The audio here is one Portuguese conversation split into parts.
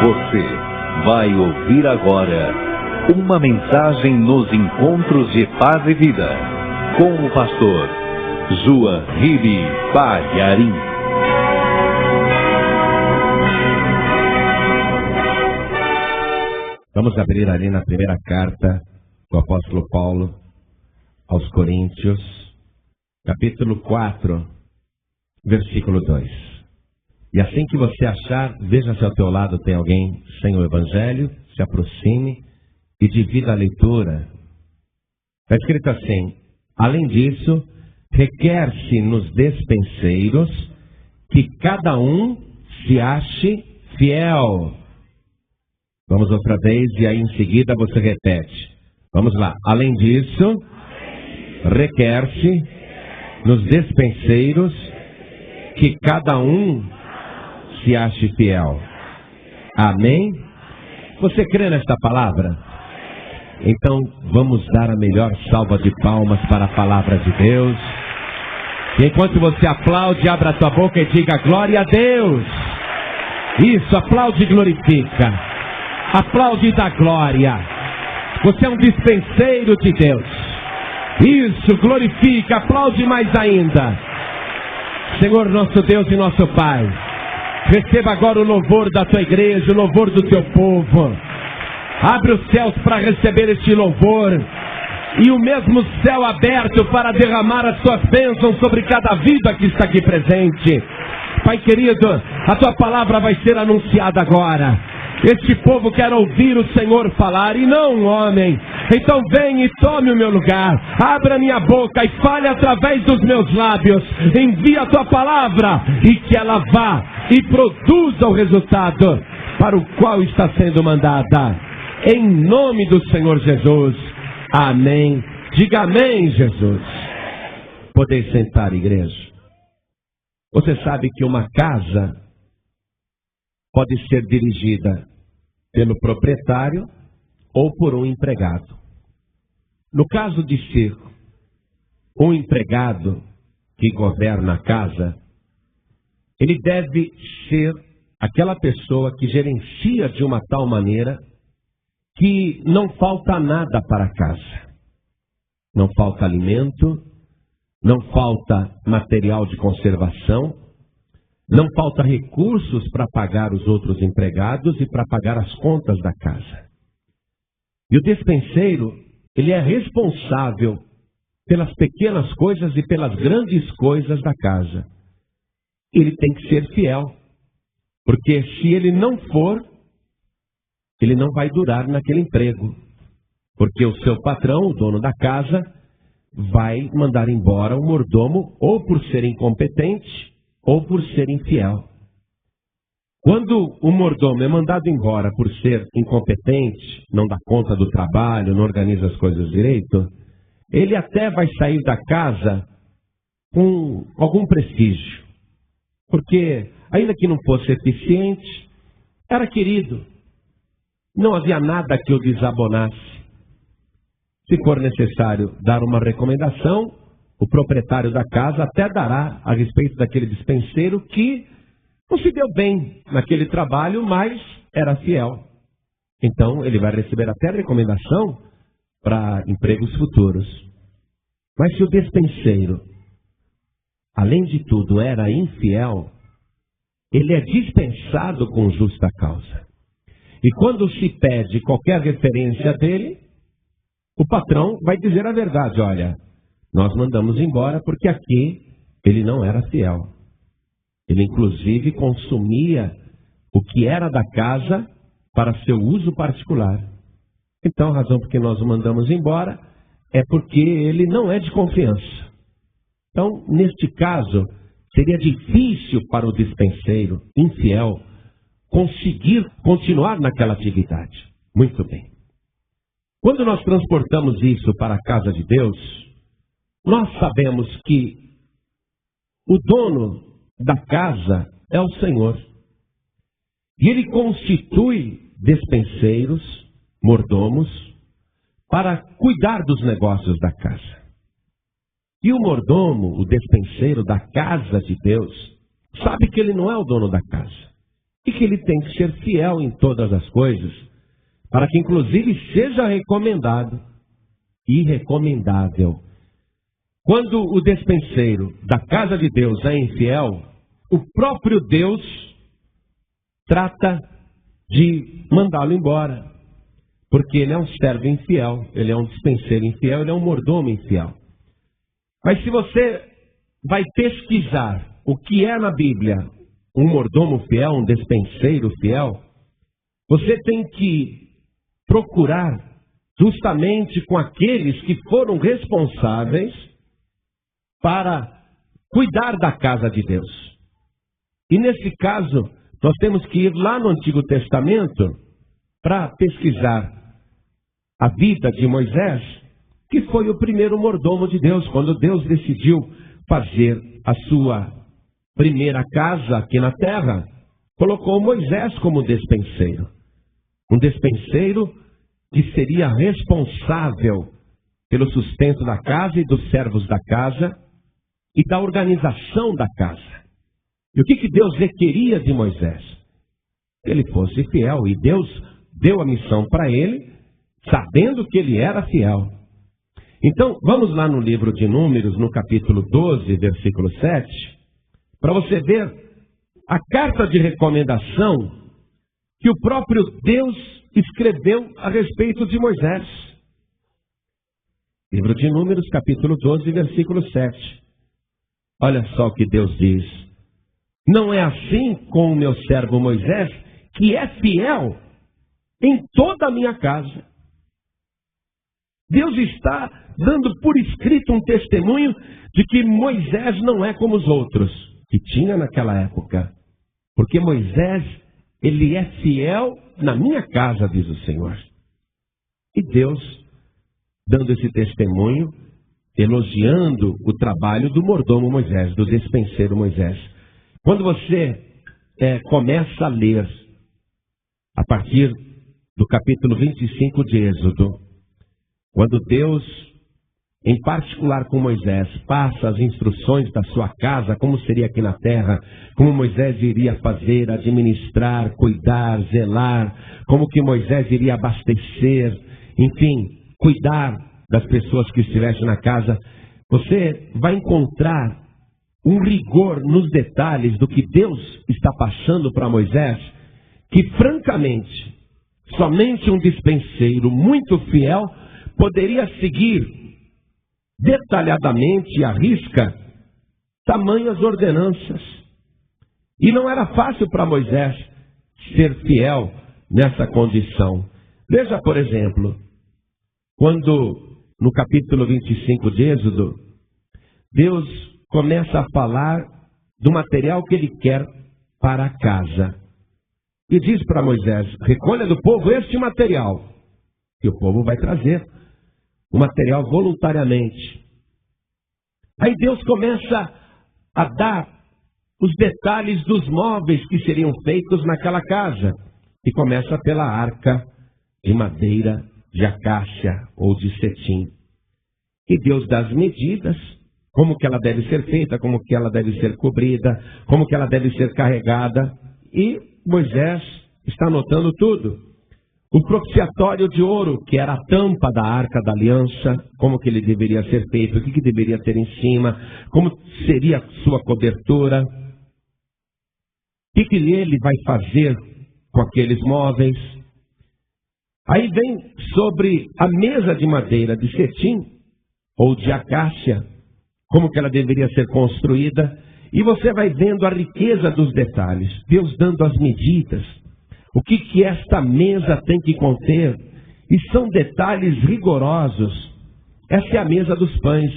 Você vai ouvir agora uma mensagem nos encontros de paz e vida com o pastor João Ribe Palharim. Vamos abrir ali na primeira carta do apóstolo Paulo aos Coríntios, capítulo 4, versículo 2. E assim que você achar, veja se ao teu lado tem alguém sem o Evangelho, se aproxime e divida a leitura. Está escrito assim: além disso, requer-se nos despenseiros que cada um se ache fiel. Vamos outra vez e aí em seguida você repete. Vamos lá. Além disso, requer-se nos despenseiros que cada um se ache fiel. Amém? Você crê nesta palavra? Então vamos dar a melhor salva de palmas para a palavra de Deus. E enquanto você aplaude, abra a tua boca e diga glória a Deus. Isso, aplaude e glorifica. Aplaude e dá glória. Você é um dispenseiro de Deus. Isso, glorifica, aplaude mais ainda. Senhor nosso Deus e nosso Pai, receba agora o louvor da tua igreja, o louvor do teu povo. Abre os céus para receber este louvor e o mesmo céu aberto para derramar as tuas bênçãos sobre cada vida que está aqui presente. Pai querido, a tua palavra vai ser anunciada agora. Este povo quer ouvir o Senhor falar e não um homem. Então vem e tome o meu lugar. Abra minha boca e fale através dos meus lábios. Envia a tua palavra e que ela vá e produza o resultado para o qual está sendo mandada. Em nome do Senhor Jesus. Amém. Diga amém, Jesus. Podeis sentar, igreja. Você sabe que uma casa pode ser dirigida pelo proprietário ou por um empregado. No caso de ser um empregado que governa a casa, ele deve ser aquela pessoa que gerencia de uma tal maneira que não falta nada para a casa. Não falta alimento, não falta material de conservação, não falta recursos para pagar os outros empregados e para pagar as contas da casa. E o despenseiro, ele é responsável pelas pequenas coisas e pelas grandes coisas da casa. Ele tem que ser fiel, porque se ele não for, ele não vai durar naquele emprego. Porque o seu patrão, o dono da casa, vai mandar embora o mordomo ou por ser incompetente ou por ser infiel. Quando o mordomo é mandado embora por ser incompetente, não dá conta do trabalho, não organiza as coisas direito, ele até vai sair da casa com algum prestígio. Porque, ainda que não fosse eficiente, era querido. Não havia nada que o desabonasse. Se for necessário dar uma recomendação, o proprietário da casa até dará a respeito daquele dispenseiro que não se deu bem naquele trabalho, mas era fiel. Então ele vai receber até recomendação para empregos futuros. Mas se o despenseiro, além de tudo, era infiel, ele é dispensado com justa causa. E quando se pede qualquer referência dele, o patrão vai dizer a verdade: olha, nós mandamos embora porque aqui ele não era fiel. Ele inclusive consumia o que era da casa para seu uso particular. Então a razão por que nós o mandamos embora é porque ele não é de confiança. Então, neste caso, seria difícil para o despenseiro infiel conseguir continuar naquela atividade. Muito bem. Quando nós transportamos isso para a casa de Deus, nós sabemos que o dono da casa é o Senhor. E ele constitui despenseiros, mordomos, para cuidar dos negócios da casa. E o mordomo, o despenseiro da casa de Deus, sabe que ele não é o dono da casa. E que ele tem que ser fiel em todas as coisas, para que inclusive seja recomendado e recomendável. Quando o despenseiro da casa de Deus é infiel, o próprio Deus trata de mandá-lo embora, porque ele é um servo infiel, ele é um despenseiro infiel, ele é um mordomo infiel. Mas se você vai pesquisar o que é na Bíblia um mordomo fiel, um despenseiro fiel, você tem que procurar justamente com aqueles que foram responsáveis para cuidar da casa de Deus. E nesse caso, nós temos que ir lá no Antigo Testamento para pesquisar a vida de Moisés, que foi o primeiro mordomo de Deus, quando Deus decidiu fazer a sua primeira casa aqui na terra, colocou Moisés como despenseiro. Um despenseiro que seria responsável pelo sustento da casa e dos servos da casa e da organização da casa. E o que Deus requeria de Moisés? Que ele fosse fiel, e Deus deu a missão para ele, sabendo que ele era fiel. Então, vamos lá no livro de Números, no capítulo 12, versículo 7, para você ver a carta de recomendação que o próprio Deus escreveu a respeito de Moisés. Livro de Números, capítulo 12, versículo 7. Olha só o que Deus diz. Não é assim com o meu servo Moisés, que é fiel em toda a minha casa. Deus está dando por escrito um testemunho de que Moisés não é como os outros que tinha naquela época. Porque Moisés, ele é fiel na minha casa, diz o Senhor. E Deus, dando esse testemunho, elogiando o trabalho do mordomo Moisés, do despenseiro Moisés. Quando você começa a ler, a partir do capítulo 25 de Êxodo, quando Deus, em particular com Moisés, passa as instruções da sua casa, como seria aqui na terra, como Moisés iria fazer, administrar, cuidar, zelar, como que Moisés iria abastecer, enfim, cuidar das pessoas que estivessem na casa, você vai encontrar um rigor nos detalhes do que Deus está passando para Moisés, que francamente, somente um despenseiro muito fiel poderia seguir detalhadamente à risca tamanhas ordenanças. E não era fácil para Moisés ser fiel nessa condição. Veja, por exemplo, quando no capítulo 25 de Êxodo, Deus começa a falar do material que ele quer para a casa. E diz para Moisés: recolha do povo este material. E o povo vai trazer o material voluntariamente. Aí Deus começa a dar os detalhes dos móveis que seriam feitos naquela casa. E começa pela arca de madeira de acácia ou de cetim. E Deus dá as medidas, como que ela deve ser feita, como que ela deve ser cobrida, como que ela deve ser carregada. E Moisés está anotando tudo. O propiciatório de ouro, que era a tampa da arca da aliança, como que ele deveria ser feito, o que deveria ter em cima, como seria a sua cobertura, o que ele vai fazer com aqueles móveis. Aí vem sobre a mesa de madeira de cetim, ou de acácia, como que ela deveria ser construída, e você vai vendo a riqueza dos detalhes, Deus dando as medidas, o que esta mesa tem que conter, e são detalhes rigorosos. Essa é a mesa dos pães,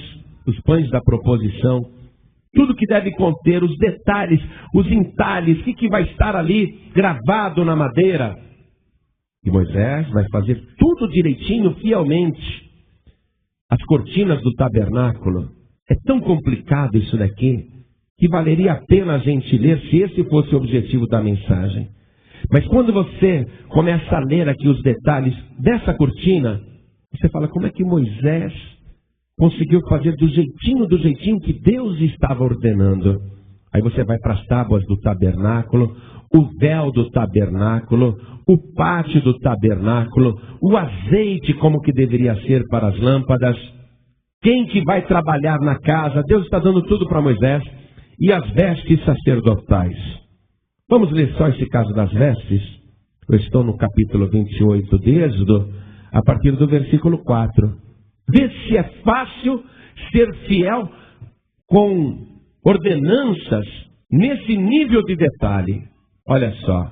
os pães da proposição, tudo que deve conter, os detalhes, os entalhes, o que vai estar ali gravado na madeira. E Moisés vai fazer tudo direitinho, fielmente. As cortinas do tabernáculo, é tão complicado isso daqui, que valeria a pena a gente ler se esse fosse o objetivo da mensagem. Mas quando você começa a ler aqui os detalhes dessa cortina, você fala: como é que Moisés conseguiu fazer do jeitinho que Deus estava ordenando? Aí você vai para as tábuas do tabernáculo, o véu do tabernáculo, o pátio do tabernáculo, o azeite como que deveria ser para as lâmpadas, quem que vai trabalhar na casa. Deus está dando tudo para Moisés, e as vestes sacerdotais. Vamos ler só esse caso das vestes? Eu estou no capítulo 28 de Êxodo, a partir do versículo 4. Vê se é fácil ser fiel com ordenanças nesse nível de detalhe. Olha só,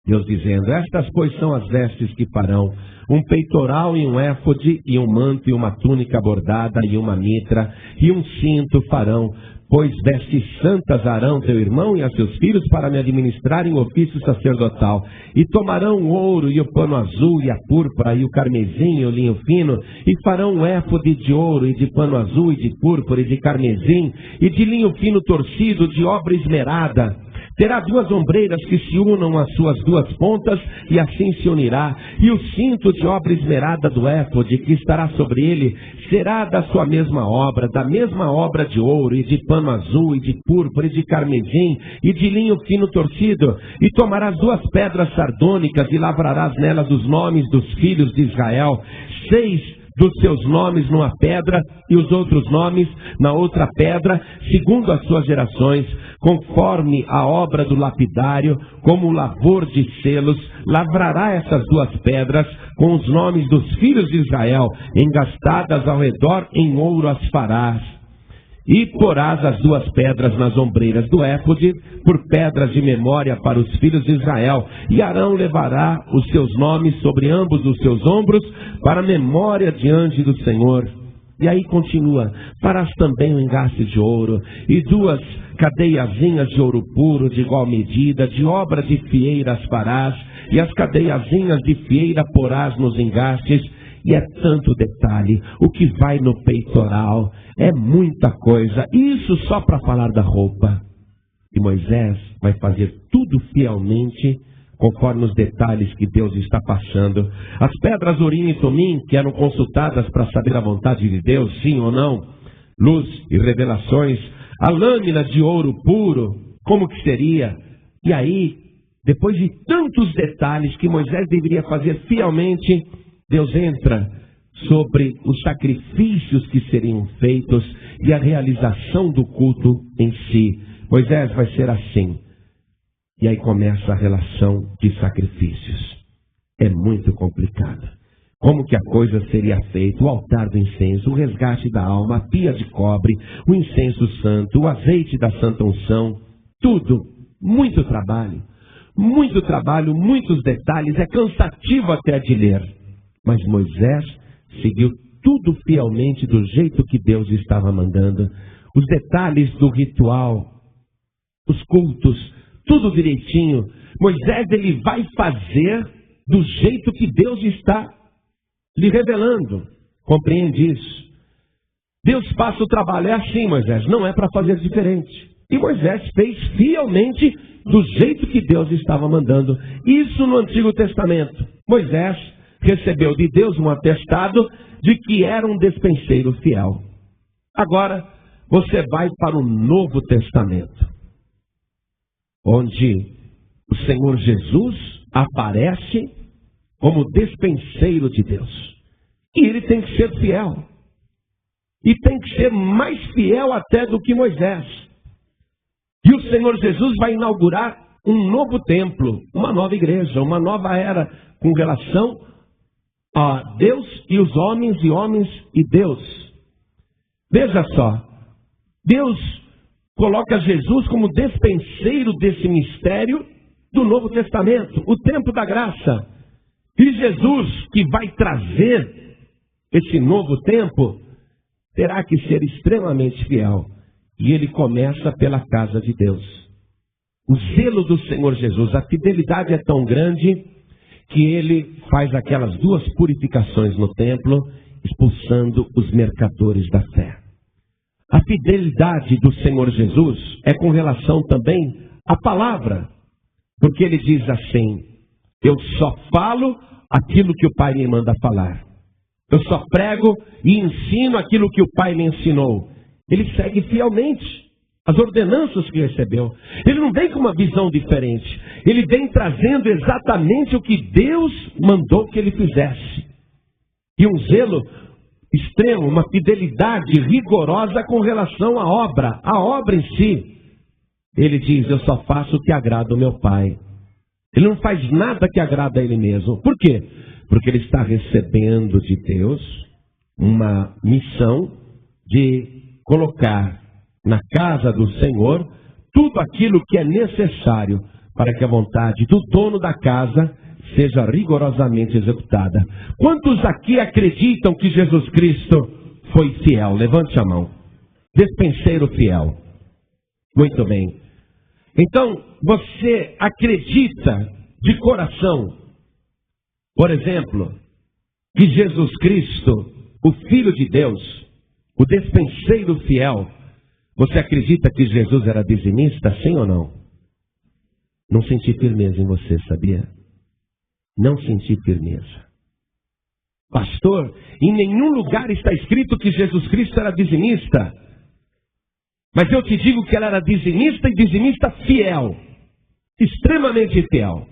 Deus dizendo: estas pois são as vestes que farão: um peitoral e um éfode, e um manto e uma túnica bordada, e uma mitra, e um cinto farão. Pois vestes santas Arão teu irmão e a seus filhos para me administrarem o ofício sacerdotal. E tomarão o ouro e o pano azul e a púrpura e o carmesim e o linho fino, e farão um éfode de ouro e de pano azul e de púrpura e de carmesim e de linho fino torcido de obra esmerada. Terá 2 ombreiras que se unam às suas 2 pontas, e assim se unirá. E o cinto de obra esmerada do éfode que estará sobre ele será da sua mesma obra, da mesma obra de ouro, e de pano azul, e de púrpura, e de carmesim, e de linho fino torcido. E tomarás 2 pedras sardônicas, e lavrarás nelas os nomes dos filhos de Israel, 6 dos seus nomes numa pedra, e os outros nomes na outra pedra, segundo as suas gerações, conforme a obra do lapidário, como o lavor de selos. Lavrará essas 2 pedras com os nomes dos filhos de Israel, engastadas ao redor em ouro as farás. E porás as 2 pedras nas ombreiras do éfode, por pedras de memória para os filhos de Israel. E Arão levará os seus nomes sobre ambos os seus ombros, para memória diante do Senhor. E aí continua: farás também um engaste de ouro, e 2 cadeiazinhas de ouro puro, de igual medida, de obra de fieiras farás, e as cadeiazinhas de fieira porás nos engastes. E é tanto detalhe, o que vai no peitoral, é muita coisa. Isso só para falar da roupa. E Moisés vai fazer tudo fielmente, conforme os detalhes que Deus está passando. As pedras Urim e Tumim, que eram consultadas para saber a vontade de Deus, sim ou não, luz e revelações. A lâmina de ouro puro, como que seria? E aí, depois de tantos detalhes que Moisés deveria fazer fielmente, Deus entra sobre os sacrifícios que seriam feitos e a realização do culto em si. Moisés vai ser assim. E aí começa a relação de sacrifícios. É muito complicada. Como que a coisa seria feita? O altar do incenso, o resgate da alma, a pia de cobre, o incenso santo, o azeite da santa unção, tudo. Muito trabalho, muitos detalhes. É cansativo até de ler. Mas Moisés seguiu tudo fielmente do jeito que Deus estava mandando. Os detalhes do ritual, os cultos, tudo direitinho. Moisés, ele vai fazer do jeito que Deus está lhe revelando. Compreende isso? Deus passa o trabalho, é assim, Moisés, não é para fazer diferente. E Moisés fez fielmente do jeito que Deus estava mandando. Isso no Antigo Testamento. Moisés recebeu de Deus um atestado de que era um despenseiro fiel. Agora, você vai para o Novo Testamento, onde o Senhor Jesus aparece como despenseiro de Deus. E ele tem que ser fiel. E tem que ser mais fiel até do que Moisés. E o Senhor Jesus vai inaugurar um novo templo, uma nova igreja, uma nova era com relação a Deus e os homens, e homens e Deus. Veja só, Deus coloca Jesus como despenseiro desse mistério do Novo Testamento, o tempo da graça. E Jesus, que vai trazer esse novo tempo, terá que ser extremamente fiel. E ele começa pela casa de Deus. O zelo do Senhor Jesus, a fidelidade é tão grande que ele faz aquelas 2 purificações no templo, expulsando os mercadores da fé. A fidelidade do Senhor Jesus é com relação também à palavra, porque ele diz assim: eu só falo aquilo que o Pai me manda falar. Eu só prego e ensino aquilo que o Pai me ensinou. Ele segue fielmente as ordenanças que recebeu. Ele não vem com uma visão diferente. Ele vem trazendo exatamente o que Deus mandou que ele fizesse. E um zelo extremo, uma fidelidade rigorosa com relação à obra em si. Ele diz, eu só faço o que agrada o meu Pai. Ele não faz nada que agrada a ele mesmo. Por quê? Porque ele está recebendo de Deus uma missão de colocar na casa do Senhor tudo aquilo que é necessário para que a vontade do dono da casa seja rigorosamente executada. Quantos aqui acreditam que Jesus Cristo foi fiel? Levante a mão. Despenseiro fiel. Muito bem. Então, você acredita de coração, por exemplo, que Jesus Cristo, o Filho de Deus, o despenseiro fiel, você acredita que Jesus era dizimista, sim ou não? Não senti firmeza em você, sabia? Não senti firmeza. Pastor, em nenhum lugar está escrito que Jesus Cristo era dizimista. Mas eu te digo que ele era dizimista e dizimista fiel. Extremamente fiel.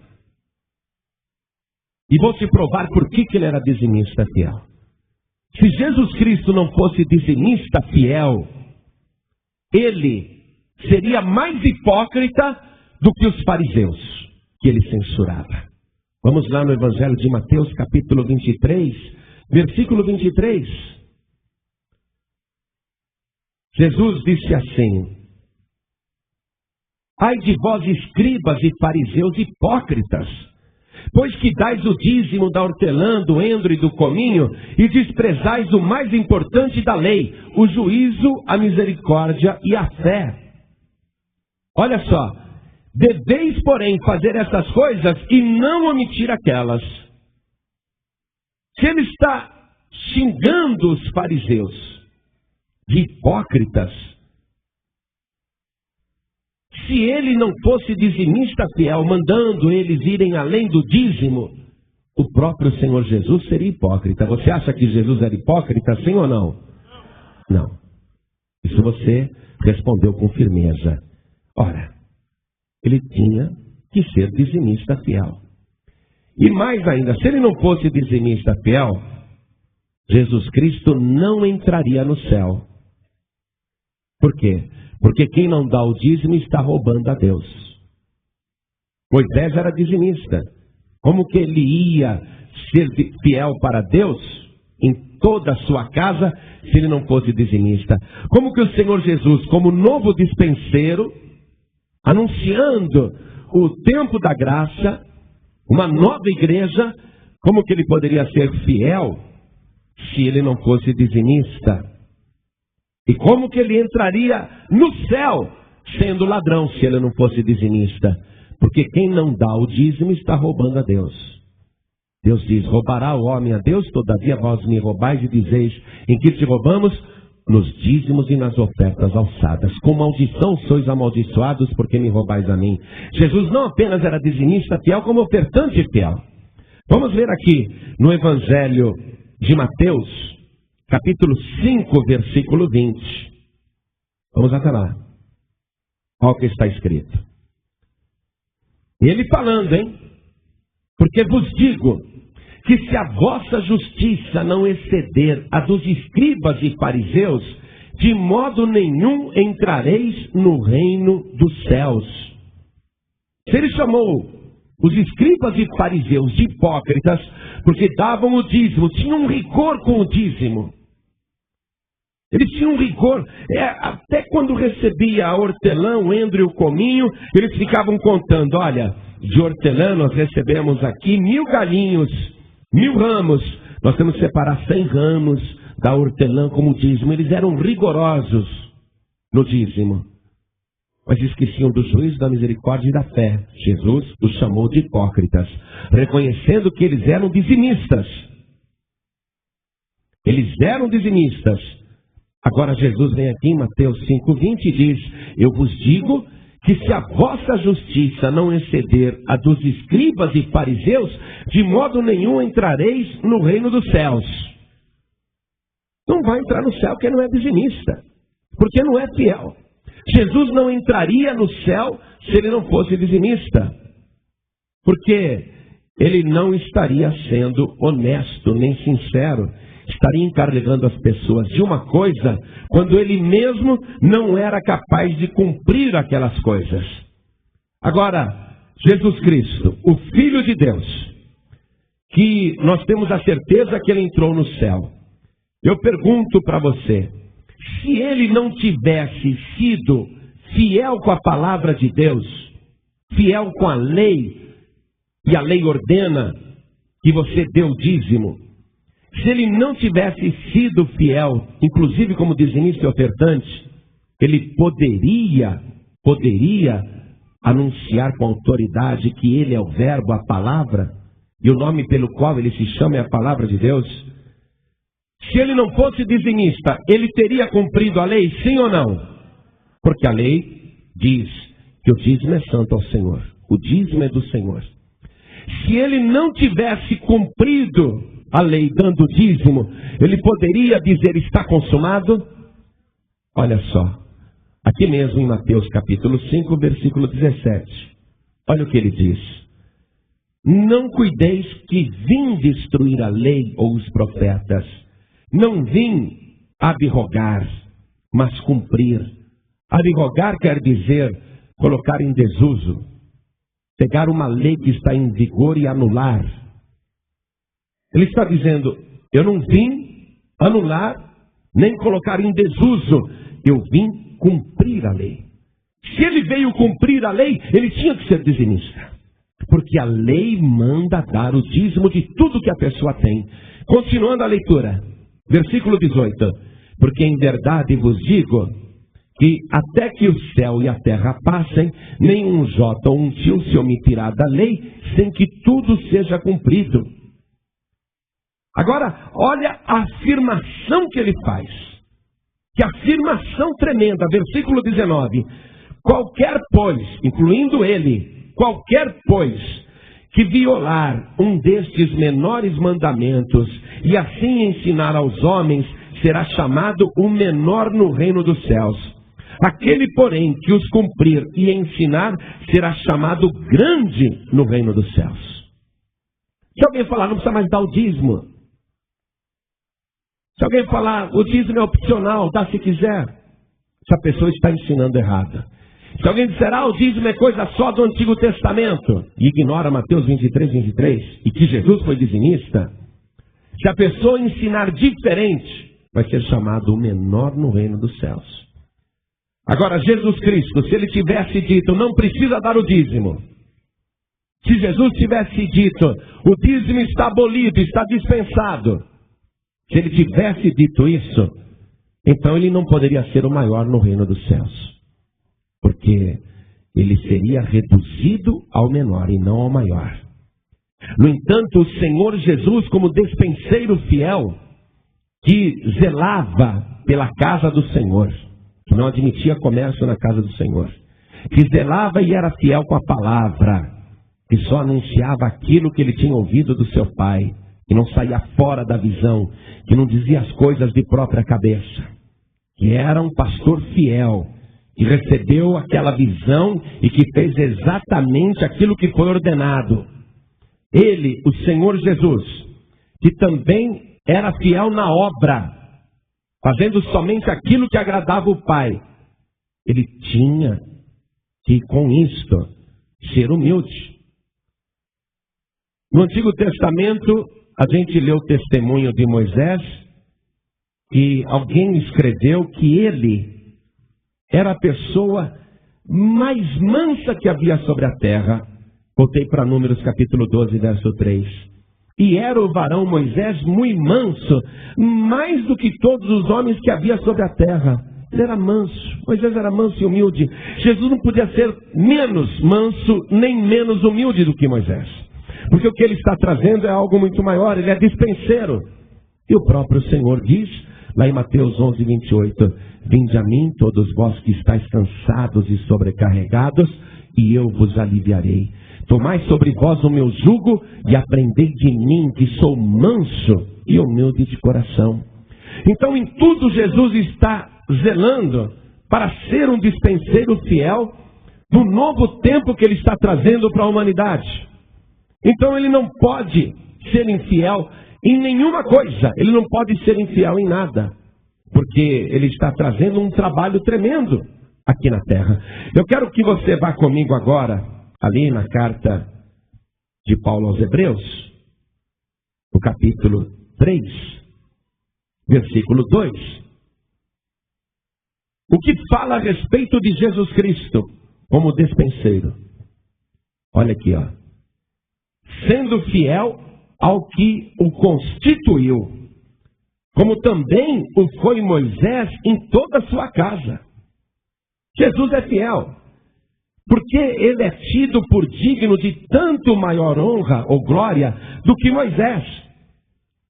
E vou te provar por que ele era dizimista fiel. Se Jesus Cristo não fosse dizimista fiel, ele seria mais hipócrita do que os fariseus, que ele censurava. Vamos lá no Evangelho de Mateus, capítulo 23, versículo 23. Jesus disse assim: ai de vós, escribas e fariseus hipócritas, pois que dais o dízimo da hortelã, do endro e do cominho, e desprezais o mais importante da lei, o juízo, a misericórdia e a fé. Olha só, deveis, porém, fazer essas coisas e não omitir aquelas. Se ele está xingando os fariseus de hipócritas, se ele não fosse dizimista fiel, mandando eles irem além do dízimo, o próprio Senhor Jesus seria hipócrita. Você acha que Jesus era hipócrita, sim ou não? Não. Isso você respondeu com firmeza. Ora, ele tinha que ser dizimista fiel. E mais ainda, se ele não fosse dizimista fiel, Jesus Cristo não entraria no céu. Por quê? Porque quem não dá o dízimo está roubando a Deus. Moisés era dizimista. Como que ele ia ser fiel para Deus em toda a sua casa se ele não fosse dizimista? Como que o Senhor Jesus, como novo dispenseiro, anunciando o tempo da graça, uma nova igreja, como que ele poderia ser fiel se ele não fosse dizimista? E como que ele entraria no céu sendo ladrão se ele não fosse dizimista? Porque quem não dá o dízimo está roubando a Deus. Deus diz, roubará o homem a Deus? Todavia vós me roubais e dizeis, em que te roubamos? Nos dízimos e nas ofertas alçadas. Com maldição sois amaldiçoados, porque me roubais a mim. Jesus não apenas era dizimista fiel, como ofertante fiel. Vamos ver aqui no Evangelho de Mateus, capítulo 5, versículo 20. Vamos até lá. Olha o que está escrito. Ele falando, hein? Porque vos digo que se a vossa justiça não exceder a dos escribas e fariseus, de modo nenhum entrareis no reino dos céus. Se ele chamou os escribas e fariseus de hipócritas, porque davam o dízimo, tinham um rigor com o dízimo. Eles tinham um rigor, até quando recebia a hortelã, o endro e o cominho, eles ficavam contando, olha, de hortelã nós recebemos aqui 1000 galinhos, 1000 ramos, nós temos que separar 100 ramos da hortelã como dízimo. Eles eram rigorosos no dízimo, mas esqueciam do juízo, da misericórdia e da fé. Jesus os chamou de hipócritas, reconhecendo que eles eram dizimistas. Eles eram dizimistas. Agora Jesus vem aqui em Mateus 5,20 e diz, eu vos digo que se a vossa justiça não exceder a dos escribas e fariseus, de modo nenhum entrareis no reino dos céus. Não vai entrar no céu porque não é dizimista, porque não é fiel. Jesus não entraria no céu se ele não fosse dizimista, porque ele não estaria sendo honesto nem sincero, estaria encarregando as pessoas de uma coisa quando ele mesmo não era capaz de cumprir aquelas coisas. Agora, Jesus Cristo, o Filho de Deus, que nós temos a certeza que ele entrou no céu. Eu pergunto para você, se ele não tivesse sido fiel com a palavra de Deus, fiel com a lei, e a lei ordena que você dê o dízimo, se ele não tivesse sido fiel, inclusive como dizimista e ofertante, ele poderia anunciar com autoridade que ele é o verbo, a palavra, e o nome pelo qual ele se chama é a palavra de Deus. Se ele não fosse dizimista, ele teria cumprido a lei, sim ou não? Porque a lei diz que o dízimo é santo ao Senhor. O dízimo é do Senhor. Se ele não tivesse cumprido a lei dando o dízimo, ele poderia dizer, está consumado? Olha só, aqui mesmo em Mateus capítulo 5, versículo 17. Olha o que ele diz. Não cuideis que vim destruir a lei ou os profetas. Não vim abrogar, mas cumprir. Abrogar quer dizer colocar em desuso, pegar uma lei que está em vigor e anular. Ele está dizendo, eu não vim anular, nem colocar em desuso, eu vim cumprir a lei. Se ele veio cumprir a lei, ele tinha que ser dizimista, porque a lei manda dar o dízimo de tudo que a pessoa tem. Continuando a leitura, versículo 18, porque em verdade vos digo que até que o céu e a terra passem, nenhum jota ou um tio se omitirá da lei, sem que tudo seja cumprido. Agora, olha a afirmação que ele faz. Que afirmação tremenda, versículo 19. Qualquer, pois, incluindo ele, qualquer, pois, que violar um destes menores mandamentos e assim ensinar aos homens, será chamado o menor no reino dos céus. Aquele, porém, que os cumprir e ensinar, será chamado grande no reino dos céus. Se alguém falar, não precisa mais dar o dízimo. Se alguém falar, o dízimo é opcional, dá se quiser. Essa pessoa está ensinando errado. Se alguém disser, o dízimo é coisa só do Antigo Testamento, e ignora Mateus 23, 23, e que Jesus foi dizimista, se a pessoa ensinar diferente, vai ser chamado o menor no reino dos céus. Agora, Jesus Cristo, se ele tivesse dito, não precisa dar o dízimo. Se Jesus tivesse dito, o dízimo está abolido, está dispensado. Se ele tivesse dito isso, então ele não poderia ser o maior no reino dos céus. Porque ele seria reduzido ao menor e não ao maior. No entanto, o Senhor Jesus, como despenseiro fiel, que zelava pela casa do Senhor, que não admitia comércio na casa do Senhor, que zelava e era fiel com a palavra, que só anunciava aquilo que ele tinha ouvido do seu pai, que não saía fora da visão, que não dizia as coisas de própria cabeça, que era um pastor fiel, que recebeu aquela visão e que fez exatamente aquilo que foi ordenado. Ele, o Senhor Jesus, que também era fiel na obra, fazendo somente aquilo que agradava o Pai, ele tinha que, com isto, ser humilde. No Antigo Testamento, a gente lê o testemunho de Moisés, e alguém escreveu que ele era a pessoa mais mansa que havia sobre a terra. Voltei para Números capítulo 12, verso 3. E era o varão Moisés muito manso, mais do que todos os homens que havia sobre a terra. Ele era manso, Moisés era manso e humilde. Jesus não podia ser menos manso, nem menos humilde do que Moisés. Porque o que ele está trazendo é algo muito maior, ele é dispenseiro. E o próprio Senhor diz, lá em Mateus 11, 28, vinde a mim, todos vós que estáis cansados e sobrecarregados, e eu vos aliviarei. Tomai sobre vós o meu jugo e aprendei de mim, que sou manso e humilde de coração. Então em tudo Jesus está zelando para ser um dispenseiro fiel do novo tempo que ele está trazendo para a humanidade. Então ele não pode ser infiel em nenhuma coisa, ele não pode ser infiel em nada, porque ele está trazendo um trabalho tremendo aqui na terra. Eu quero que você vá comigo agora, ali na carta de Paulo aos Hebreus, no capítulo 3, versículo 2. O que fala a respeito de Jesus Cristo como dispenseiro. Olha aqui, ó. Sendo fiel ao que o constituiu, como também o foi Moisés em toda a sua casa. Jesus é fiel, porque ele é tido por digno de tanto maior honra ou glória do que Moisés.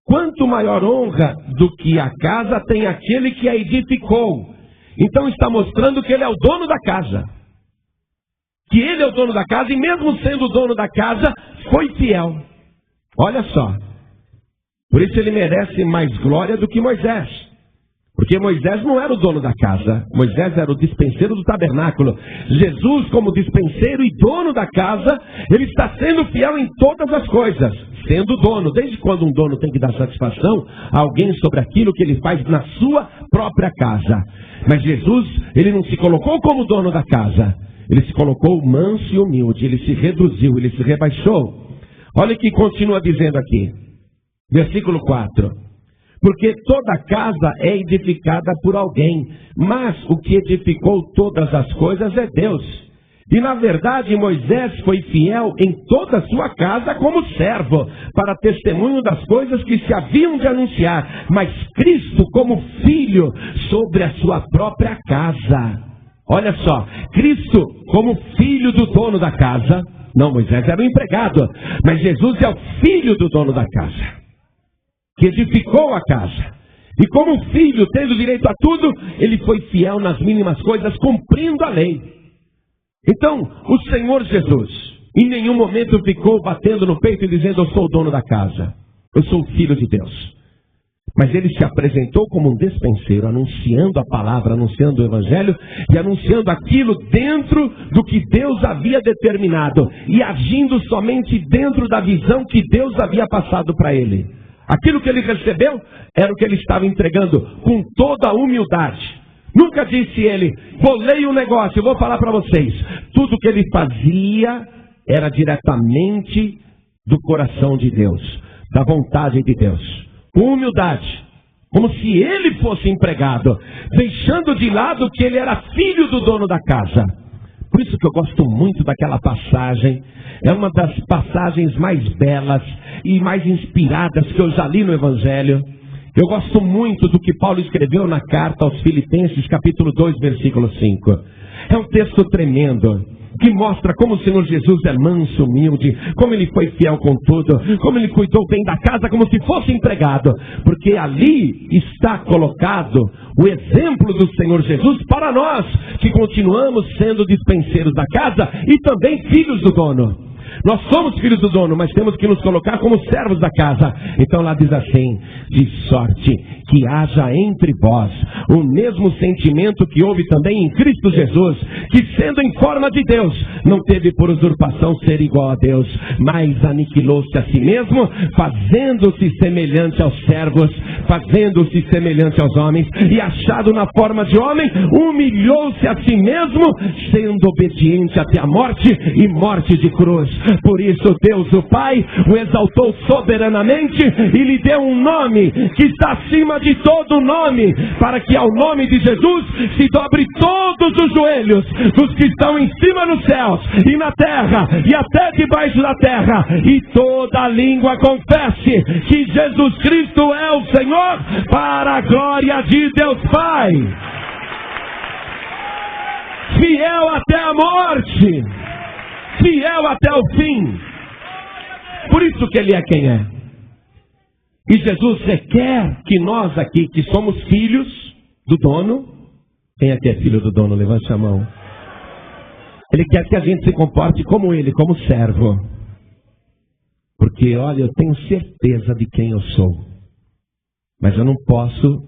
Quanto maior honra do que a casa tem aquele que a edificou. Então está mostrando que ele é o dono da casa. Que ele é o dono da casa e mesmo sendo o dono da casa, foi fiel. Olha só. Por isso ele merece mais glória do que Moisés. Porque Moisés não era o dono da casa. Moisés era o dispenseiro do tabernáculo. Jesus, como dispenseiro e dono da casa, ele está sendo fiel em todas as coisas. Sendo dono. Desde quando um dono tem que dar satisfação a alguém sobre aquilo que ele faz na sua própria casa. Mas Jesus, ele não se colocou como dono da casa. Ele se colocou manso e humilde. Ele se reduziu, ele se rebaixou. Olha o que continua dizendo aqui. Versículo 4. Porque toda casa é edificada por alguém, mas o que edificou todas as coisas é Deus. E na verdade Moisés foi fiel em toda a sua casa como servo, para testemunho das coisas que se haviam de anunciar, mas Cristo como filho sobre a sua própria casa. Olha só, Cristo como filho do dono da casa. Não, Moisés era o empregado, mas Jesus é o filho do dono da casa, que edificou a casa. E como filho, tendo direito a tudo, ele foi fiel nas mínimas coisas, cumprindo a lei. Então, o Senhor Jesus, em nenhum momento ficou batendo no peito e dizendo, eu sou o dono da casa, eu sou o filho de Deus. Mas ele se apresentou como um despenseiro, anunciando a palavra, anunciando o evangelho e anunciando aquilo dentro do que Deus havia determinado e agindo somente dentro da visão que Deus havia passado para ele. Aquilo que ele recebeu era o que ele estava entregando com toda a humildade. Nunca disse ele, bolei um negócio, eu vou falar para vocês. Tudo que ele fazia era diretamente do coração de Deus, da vontade de Deus. Com humildade, como se ele fosse empregado, deixando de lado que ele era filho do dono da casa. Por isso que eu gosto muito daquela passagem. É uma das passagens mais belas e mais inspiradas que eu já li no Evangelho. Eu gosto muito do que Paulo escreveu na carta aos Filipenses, capítulo 2, versículo 5. É um texto tremendo, que mostra como o Senhor Jesus é manso, humilde, como ele foi fiel com tudo, como ele cuidou bem da casa, como se fosse empregado. Porque ali está colocado o exemplo do Senhor Jesus para nós, que continuamos sendo dispenseiros da casa e também filhos do dono. Nós somos filhos do dono, mas temos que nos colocar como servos da casa. Então lá diz assim, de sorte que haja entre vós o mesmo sentimento que houve também em Cristo Jesus, que sendo em forma de Deus, não teve por usurpação ser igual a Deus, mas aniquilou-se a si mesmo, fazendo-se semelhante aos servos, fazendo-se semelhante aos homens, e achado na forma de homem, humilhou-se a si mesmo, sendo obediente até a morte e morte de cruz. Por isso Deus o Pai o exaltou soberanamente e lhe deu um nome que está acima de todo nome, para que ao nome de Jesus se dobre todos os joelhos dos que estão em cima nos céus e na terra e até debaixo da terra, e toda a língua confesse que Jesus Cristo é o Senhor, para a glória de Deus Pai. Fiel até a morte, fiel até o fim. Por isso que ele é quem é. E Jesus requer que nós aqui, que somos filhos do dono, quem aqui é filho do dono? Levante a mão. Ele quer que a gente se comporte como ele, como servo. Porque, olha, eu tenho certeza de quem eu sou. Mas eu não posso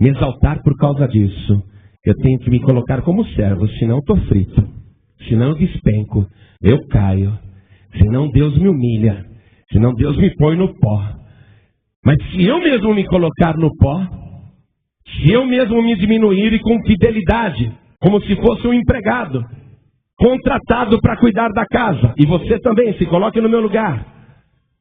me exaltar por causa disso. Eu tenho que me colocar como servo, senão estou frito. Senão eu despenco, eu caio. Senão Deus me humilha. Senão Deus me põe no pó. Mas se eu mesmo me colocar no pó, se eu mesmo me diminuir e com fidelidade, como se fosse um empregado, contratado para cuidar da casa, e você também se coloque no meu lugar,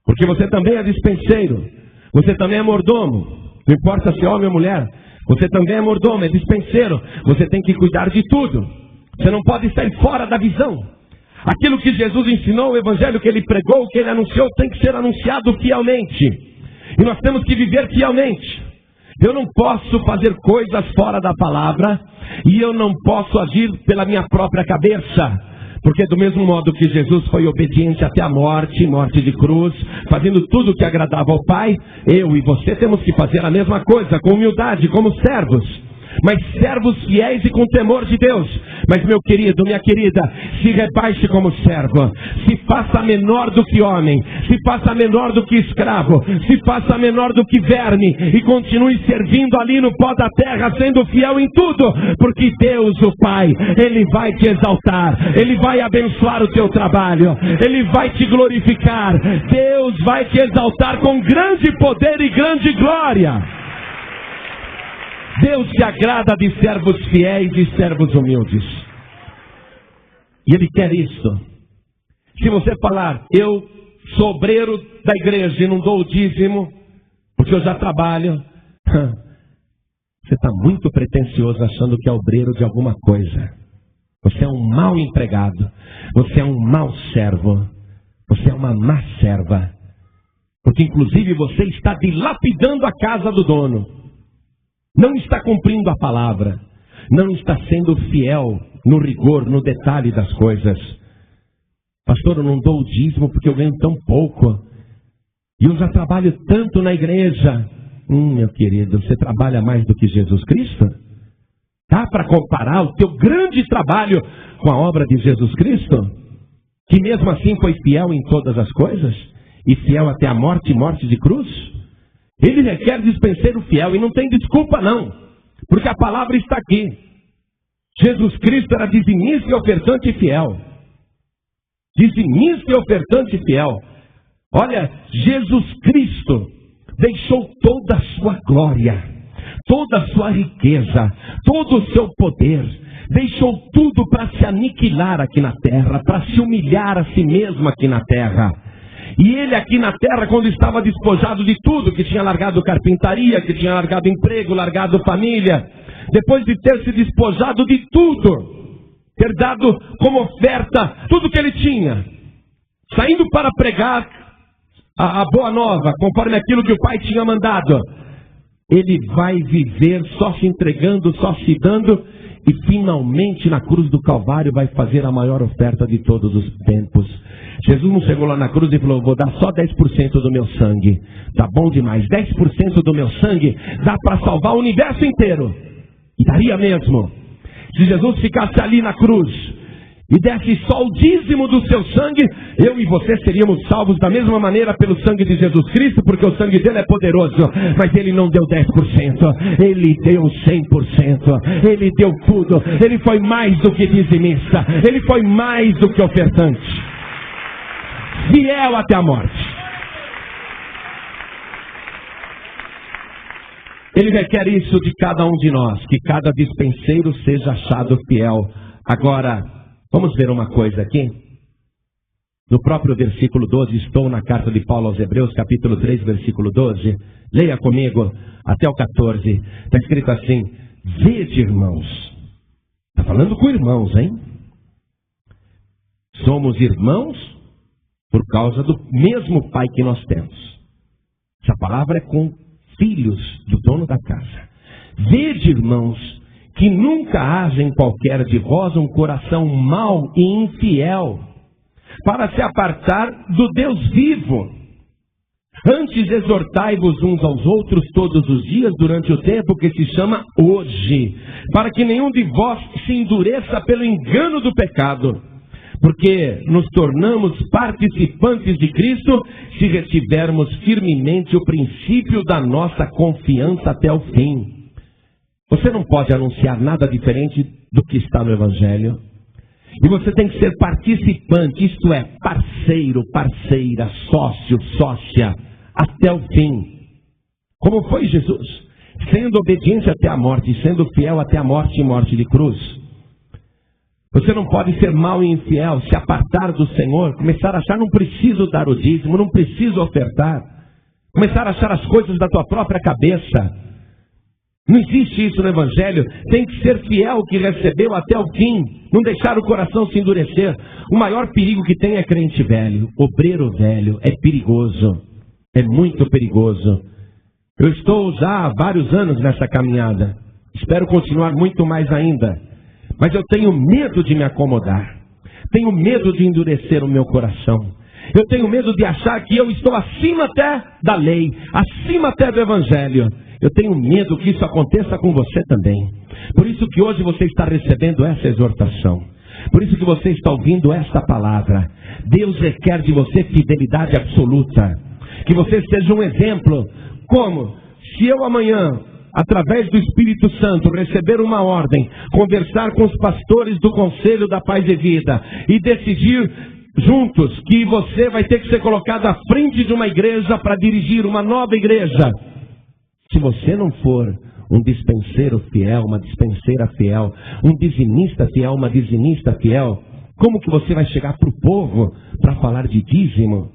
porque você também é dispenseiro, você também é mordomo, não importa se é homem ou mulher, você também é mordomo, é dispenseiro, você tem que cuidar de tudo, você não pode sair fora da visão. Aquilo que Jesus ensinou, o evangelho que ele pregou, que ele anunciou, tem que ser anunciado fielmente, e nós temos que viver fielmente. Eu não posso fazer coisas fora da palavra, e eu não posso agir pela minha própria cabeça, porque do mesmo modo que Jesus foi obediente até a morte, morte de cruz, fazendo tudo o que agradava ao Pai, eu e você temos que fazer a mesma coisa, com humildade, como servos. Mas servos fiéis e com temor de Deus. Mas meu querido, minha querida, se rebaixe como servo, se faça menor do que homem, se faça menor do que escravo, se faça menor do que verme, e continue servindo ali no pó da terra, sendo fiel em tudo, porque Deus, o Pai, Ele vai te exaltar, Ele vai abençoar o teu trabalho, Ele vai te glorificar, Deus vai te exaltar com grande poder e grande glória. Deus se agrada de servos fiéis e servos humildes. E Ele quer isso. Se você falar, eu sou obreiro da igreja e não dou o dízimo, porque eu já trabalho, você está muito pretensioso achando que é obreiro de alguma coisa. Você é um mau empregado. Você é um mau servo. Você é uma má serva. Porque inclusive você está dilapidando a casa do dono. Não está cumprindo a palavra, não está sendo fiel no rigor, no detalhe das coisas. Pastor, eu não dou o dízimo porque eu ganho tão pouco, e eu já trabalho tanto na igreja. Meu querido, você trabalha mais do que Jesus Cristo? Dá para comparar o teu grande trabalho com a obra de Jesus Cristo? Que mesmo assim foi fiel em todas as coisas, e fiel até a morte, morte de cruz? Ele requer dispenseiro fiel, e não tem desculpa não, porque a palavra está aqui. Jesus Cristo era dizimista e ofertante fiel. Dizimista e ofertante fiel. Olha, Jesus Cristo deixou toda a sua glória, toda a sua riqueza, todo o seu poder, deixou tudo para se aniquilar aqui na terra, para se humilhar a si mesmo aqui na terra. E ele aqui na terra, quando estava despojado de tudo, que tinha largado carpintaria, que tinha largado emprego, largado família, depois de ter se despojado de tudo, ter dado como oferta tudo que ele tinha, saindo para pregar a boa nova, conforme aquilo que o Pai tinha mandado, ele vai viver só se entregando, só se dando, e finalmente na cruz do Calvário vai fazer a maior oferta de todos os tempos. Jesus não chegou lá na cruz e falou, vou dar só 10% do meu sangue. Tá bom demais, 10% do meu sangue dá para salvar o universo inteiro. E daria mesmo. Se Jesus ficasse ali na cruz e desse só o dízimo do seu sangue, eu e você seríamos salvos da mesma maneira pelo sangue de Jesus Cristo, porque o sangue dele é poderoso. Mas ele não deu 10%, ele deu 100%, ele deu tudo. Ele foi mais do que dizimista, ele foi mais do que ofertante. Fiel até a morte. Ele requer isso de cada um de nós, que cada dispenseiro seja achado fiel. Agora, vamos ver uma coisa aqui. No próprio versículo 12, estou na carta de Paulo aos Hebreus, capítulo 3, versículo 12. Leia comigo até o 14. Está escrito assim, vede, irmãos. Está falando com irmãos, hein? Somos irmãos por causa do mesmo Pai que nós temos. Essa palavra é com filhos do dono da casa. Vede, irmãos, que nunca haja em qualquer de vós um coração mau e infiel, para se apartar do Deus vivo. Antes exortai-vos uns aos outros todos os dias, durante o tempo que se chama hoje, para que nenhum de vós se endureça pelo engano do pecado. Porque nos tornamos participantes de Cristo se retivermos firmemente o princípio da nossa confiança até o fim. Você não pode anunciar nada diferente do que está no Evangelho. E você tem que ser participante, isto é, parceiro, parceira, sócio, sócia, até o fim. Como foi Jesus? Sendo obediente até a morte, sendo fiel até a morte e morte de cruz. Você não pode ser mau e infiel, se apartar do Senhor, começar a achar, não preciso dar o dízimo, não preciso ofertar. Começar a achar as coisas da tua própria cabeça. Não existe isso no Evangelho. Tem que ser fiel ao que recebeu até o fim. Não deixar o coração se endurecer. O maior perigo que tem é crente velho. Obreiro velho é perigoso. É muito perigoso. Eu estou já há vários anos nessa caminhada. Espero continuar muito mais ainda. Mas eu tenho medo de me acomodar. Tenho medo de endurecer o meu coração. Eu tenho medo de achar que eu estou acima até da lei, acima até do Evangelho. Eu tenho medo que isso aconteça com você também. Por isso que hoje você está recebendo essa exortação. Por isso que você está ouvindo esta palavra. Deus requer de você fidelidade absoluta. Que você seja um exemplo. Como? Se eu amanhã, através do Espírito Santo, receber uma ordem, conversar com os pastores do Conselho da Paz e Vida e decidir juntos que você vai ter que ser colocado à frente de uma igreja para dirigir uma nova igreja. Se você não for um dispenseiro fiel, uma dispenseira fiel, um dizimista fiel, uma dizimista fiel, como que você vai chegar para o povo para falar de dízimo?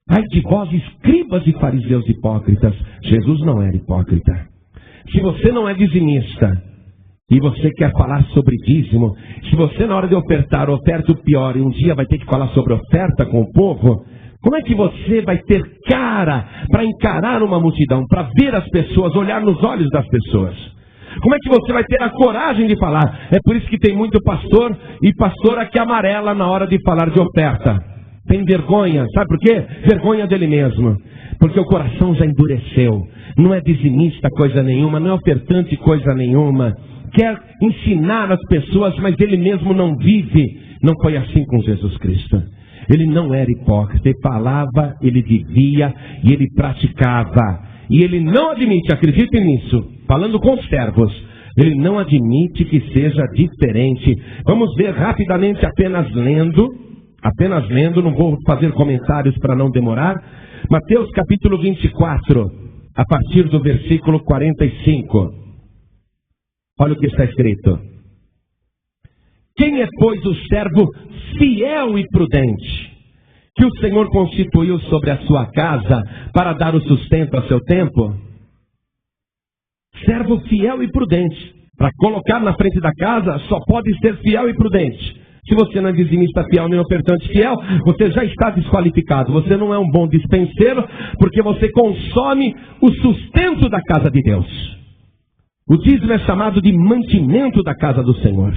Ai de vós, escribas e fariseus hipócritas. Jesus não era hipócrita. Se você não é dizimista e você quer falar sobre dízimo, se você na hora de ofertar, oferta o pior e um dia vai ter que falar sobre oferta com o povo, como é que você vai ter cara para encarar uma multidão, para ver as pessoas, olhar nos olhos das pessoas? Como é que você vai ter a coragem de falar? É por isso que tem muito pastor e pastora que amarela na hora de falar de oferta. Tem vergonha, sabe por quê? Vergonha dele mesmo. Porque o coração já endureceu. Não é dizimista coisa nenhuma, não é ofertante coisa nenhuma. Quer ensinar as pessoas, mas ele mesmo não vive. Não foi assim com Jesus Cristo. Ele não era hipócrita, ele falava, ele vivia e ele praticava. E ele não admite, acreditem nisso, falando com os servos, ele não admite que seja diferente. Vamos ver rapidamente, apenas lendo, não vou fazer comentários para não demorar. Mateus capítulo 24, a partir do versículo 45. Olha o que está escrito. Quem é, pois, o servo fiel e prudente, que o Senhor constituiu sobre a sua casa para dar o sustento a seu tempo? Servo fiel e prudente. Para colocar na frente da casa, só pode ser fiel e prudente. Se você não é dizimista fiel nem ofertante fiel, você já está desqualificado. Você não é um bom dispenseiro, porque você consome o sustento da casa de Deus. O dízimo é chamado de mantimento da casa do Senhor.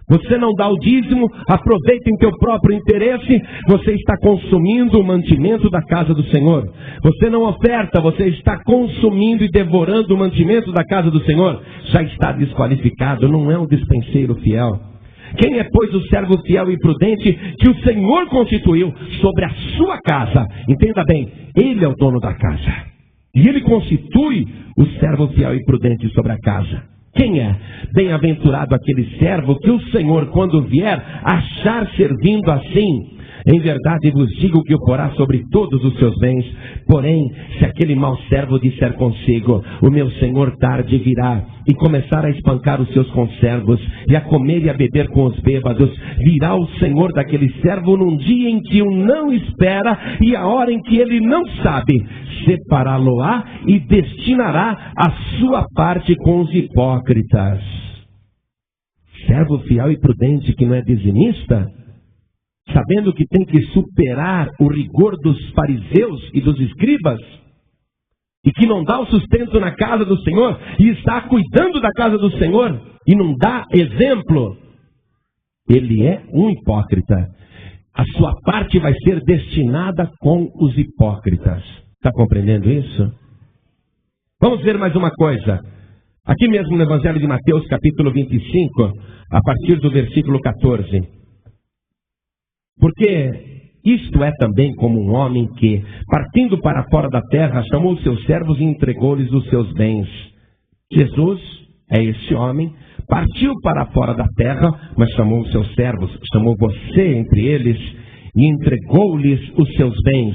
Você não dá o dízimo, aproveita em teu próprio interesse, você está consumindo o mantimento da casa do Senhor. Você não oferta, você está consumindo e devorando o mantimento da casa do Senhor. Já está desqualificado, não é um dispenseiro fiel. Quem é, pois, o servo fiel e prudente que o Senhor constituiu sobre a sua casa? Entenda bem, ele é o dono da casa. E ele constitui o servo fiel e prudente sobre a casa. Quem é? Bem-aventurado aquele servo que o Senhor, quando vier, achar servindo assim. Em verdade vos digo que o porá sobre todos os seus bens. Porém, se aquele mau servo disser consigo, o meu Senhor tarde virá, e começar a espancar os seus conservos, e a comer e a beber com os bêbados, virá o Senhor daquele servo num dia em que o não espera, e a hora em que ele não sabe, separá-lo-á e destinará a sua parte com os hipócritas. Servo fiel e prudente que não é dizimista, sabendo que tem que superar o rigor dos fariseus e dos escribas, e que não dá o sustento na casa do Senhor, e está cuidando da casa do Senhor, e não dá exemplo, ele é um hipócrita. A sua parte vai ser destinada com os hipócritas. Está compreendendo isso? Vamos ver mais uma coisa. Aqui mesmo no Evangelho de Mateus, capítulo 25, a partir do versículo 14. Porque isto é também como um homem que, partindo para fora da terra, chamou os seus servos e entregou-lhes os seus bens. Jesus é esse homem, partiu para fora da terra, mas chamou os seus servos, chamou você entre eles e entregou-lhes os seus bens.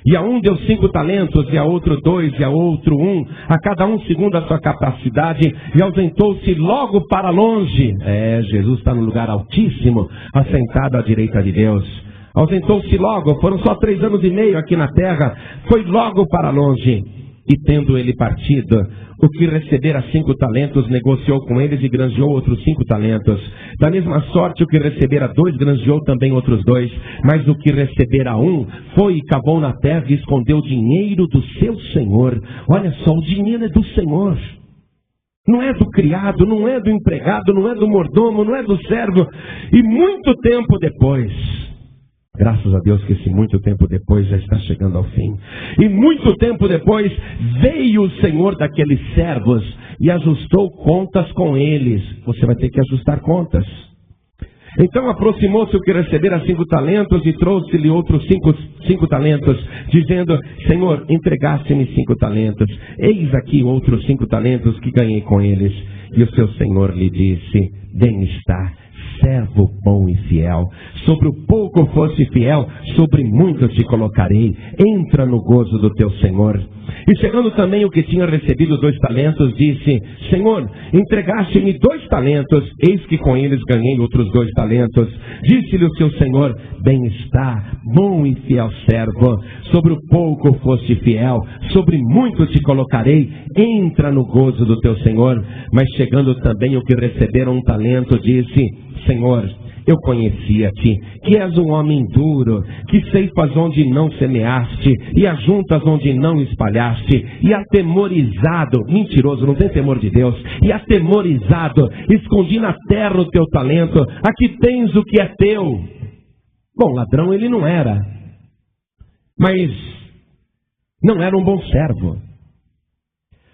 E a um deu 5 talentos, e a outro 2, e a outro 1, a cada um segundo a sua capacidade, e ausentou-se logo para longe. Jesus está no lugar altíssimo, assentado à direita de Deus. Ausentou-se logo, foram só 3 anos e meio aqui na terra, foi logo para longe. E tendo ele partido, o que recebera 5 talentos, negociou com eles e granjeou outros 5 talentos. Da mesma sorte, o que recebera 2, granjeou também outros 2. Mas o que recebera 1, foi e cavou na terra e escondeu o dinheiro do seu senhor. Olha só, o dinheiro é do Senhor. Não é do criado, não é do empregado, não é do mordomo, não é do servo. E muito tempo depois... Graças a Deus que esse muito tempo depois já está chegando ao fim. E muito tempo depois veio o Senhor daqueles servos e ajustou contas com eles. Você vai ter que ajustar contas. Então aproximou-se o que recebera 5 talentos e trouxe-lhe outros 5 talentos, dizendo: Senhor, entregaste-me 5 talentos. Eis aqui outros 5 talentos que ganhei com eles. E o seu senhor lhe disse: bem está, servo bom e fiel. Sobre o pouco foste fiel, sobre muito te colocarei. Entra no gozo do teu Senhor. E chegando também o que tinha recebido 2 talentos, disse: Senhor, entregaste-me 2 talentos, eis que com eles ganhei outros 2 talentos. Disse-lhe o seu Senhor: bem está, bom e fiel servo. Sobre o pouco foste fiel, sobre muito te colocarei. Entra no gozo do teu Senhor. Mas chegando também o que receberam 1 talento, disse: Senhor, eu conhecia-te, que és um homem duro, que ceifas onde não semeaste, e ajuntas onde não espalhaste, e atemorizado, mentiroso, não tem temor de Deus, e atemorizado, escondi na terra o teu talento, aqui tens o que é teu. Bom, ladrão ele não era, mas não era um bom servo.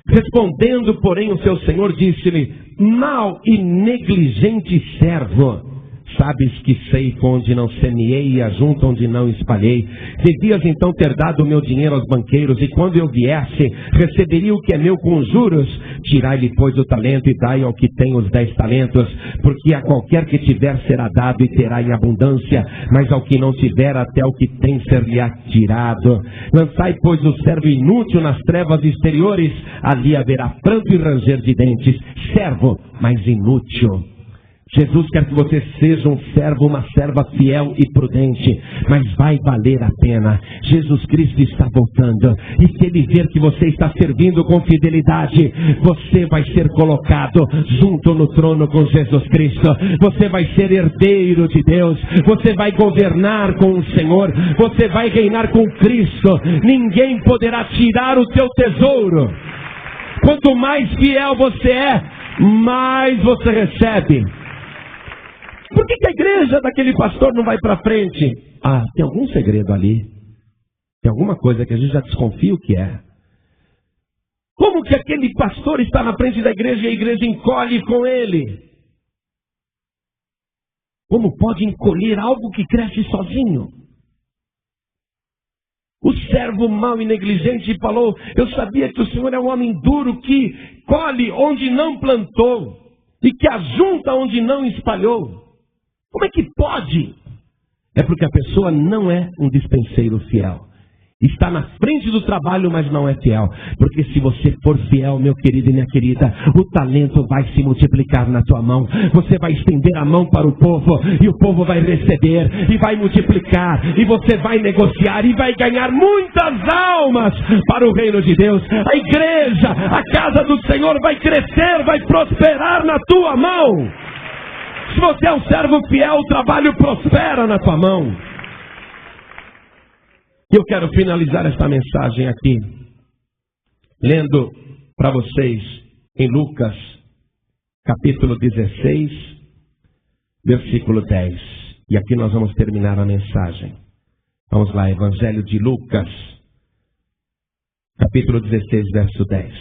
Respondendo, porém, o seu senhor disse-lhe: mau e negligente servo, sabes que ceifo onde não semeei e ajunto onde não espalhei. Devias então ter dado o meu dinheiro aos banqueiros, e quando eu viesse, receberia o que é meu com juros. Tirai-lhe, pois, o talento e dai ao que tem os 10 talentos, porque a qualquer que tiver será dado e terá em abundância, mas ao que não tiver, até o que tem ser-lhe-á tirado. Lançai, pois, o servo inútil nas trevas exteriores, ali haverá pranto e ranger de dentes. Servo, mas inútil. Jesus quer que você seja um servo, uma serva fiel e prudente, mas vai valer a pena. Jesus Cristo está voltando, e se Ele ver que você está servindo com fidelidade, você vai ser colocado junto no trono com Jesus Cristo. Você vai ser herdeiro de Deus, você vai governar com o Senhor, você vai reinar com Cristo. Ninguém poderá tirar o teu tesouro. Quanto mais fiel você é, mais você recebe. Por que a igreja daquele pastor não vai para frente? Ah, tem algum segredo ali. Tem alguma coisa que a gente já desconfia o que é. Como que aquele pastor está na frente da igreja e a igreja encolhe com ele? Como pode encolher algo que cresce sozinho? O servo mau e negligente falou: eu sabia que o Senhor é um homem duro, que colhe onde não plantou e que ajunta onde não espalhou. Como é que pode? É porque a pessoa não é um dispenseiro fiel. Está na frente do trabalho, mas não é fiel. Porque se você for fiel, meu querido e minha querida, o talento vai se multiplicar na tua mão. Você vai estender a mão para o povo, e o povo vai receber, e vai multiplicar, e você vai negociar, e vai ganhar muitas almas para o reino de Deus. A igreja, a casa do Senhor vai crescer, vai prosperar na tua mão. Se você é um servo fiel, o trabalho prospera na tua mão. Eu quero finalizar esta mensagem aqui, lendo para vocês em Lucas, capítulo 16, versículo 10. E aqui nós vamos terminar a mensagem. Vamos lá, Evangelho de Lucas, capítulo 16, verso 10.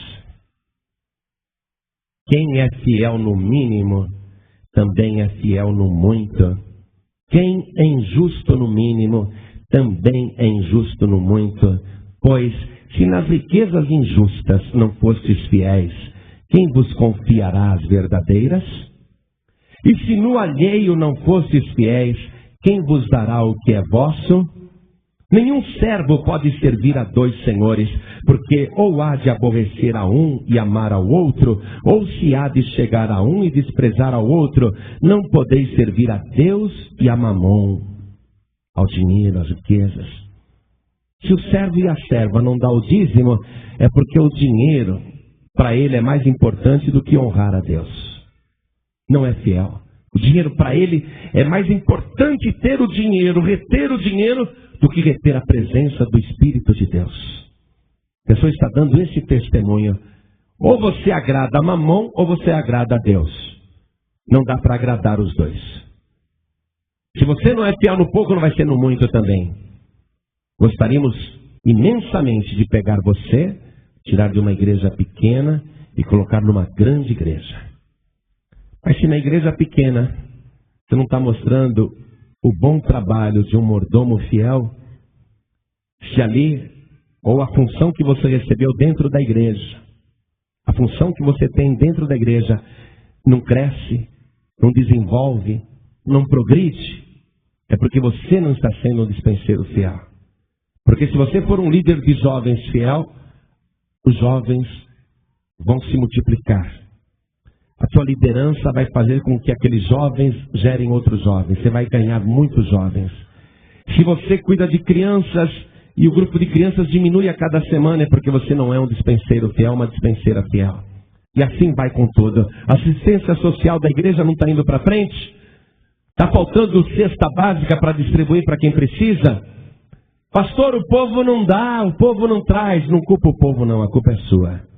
Quem é fiel no mínimo, também é fiel no muito. Quem é injusto no mínimo, também é injusto no muito. Pois, se nas riquezas injustas não fostes fiéis, quem vos confiará as verdadeiras? E se no alheio não fostes fiéis, quem vos dará o que é vosso? Nenhum servo pode servir a dois senhores, porque ou há de aborrecer a um e amar ao outro, ou se há de chegar a um e desprezar ao outro. Não podeis servir a Deus e a Mamon, ao dinheiro, às riquezas. Se o servo e a serva não dá o dízimo, é porque o dinheiro, para ele, é mais importante do que honrar a Deus. Não é fiel. O dinheiro para ele é mais importante ter o dinheiro, reter o dinheiro, do que reter a presença do Espírito de Deus. A pessoa está dando esse testemunho. Ou você agrada a Mamon, ou você agrada a Deus. Não dá para agradar os dois. Se você não é fiel no pouco, não vai ser no muito também. Gostaríamos imensamente de pegar você, tirar de uma igreja pequena e colocar numa grande igreja. Mas se na igreja pequena você não está mostrando o bom trabalho de um mordomo fiel, se ali, ou a função que você recebeu dentro da igreja, a função que você tem dentro da igreja, não cresce, não desenvolve, não progride, é porque você não está sendo um dispenseiro fiel. Porque se você for um líder de jovens fiel, os jovens vão se multiplicar. A tua liderança vai fazer com que aqueles jovens gerem outros jovens. Você vai ganhar muitos jovens. Se você cuida de crianças e o grupo de crianças diminui a cada semana, é porque você não é um dispenseiro fiel, uma dispenseira fiel. E assim vai com tudo. A assistência social da igreja não está indo para frente? Está faltando cesta básica para distribuir para quem precisa? Pastor, o povo não dá, o povo não traz. Não culpa o povo não, a culpa é sua.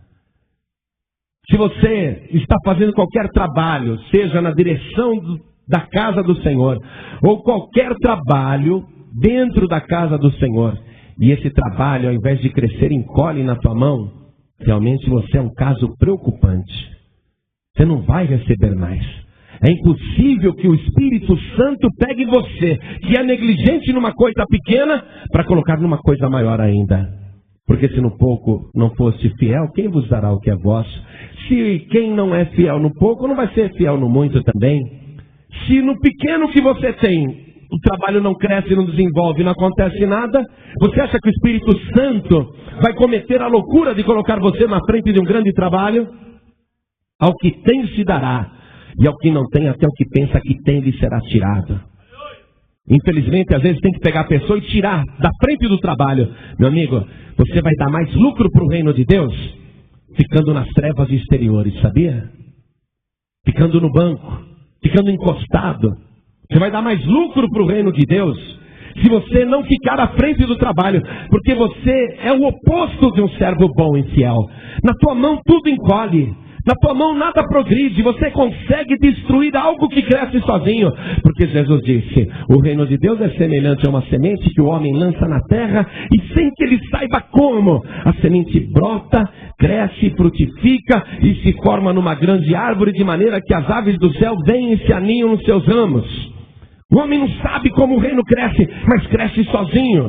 Se você está fazendo qualquer trabalho, seja na direção da casa do Senhor, ou qualquer trabalho dentro da casa do Senhor, e esse trabalho, ao invés de crescer, encolhe na tua mão, realmente você é um caso preocupante. Você não vai receber mais. É impossível que o Espírito Santo pegue você, que é negligente numa coisa pequena, para colocar numa coisa maior ainda. Porque se no pouco não fosse fiel, quem vos dará o que é vosso? Se quem não é fiel no pouco, não vai ser fiel no muito também. Se no pequeno que você tem, o trabalho não cresce, não desenvolve, não acontece nada, você acha que o Espírito Santo vai cometer a loucura de colocar você na frente de um grande trabalho? Ao que tem se dará, e ao que não tem, até o que pensa que tem lhe será tirado. Infelizmente, às vezes tem que pegar a pessoa e tirar da frente do trabalho. Meu amigo, você vai dar mais lucro para o reino de Deus ficando nas trevas exteriores, sabia? Ficando no banco, ficando encostado. Você vai dar mais lucro para o reino de Deus se você não ficar à frente do trabalho, porque você é o oposto de um servo bom e fiel. Na tua mão tudo encolhe. Na tua mão nada progride, você consegue destruir algo que cresce sozinho. Porque Jesus disse, o reino de Deus é semelhante a uma semente que o homem lança na terra e sem que ele saiba como, a semente brota, cresce, frutifica e se forma numa grande árvore, de maneira que as aves do céu vêm e se aninham nos seus ramos. O homem não sabe como o reino cresce, mas cresce sozinho.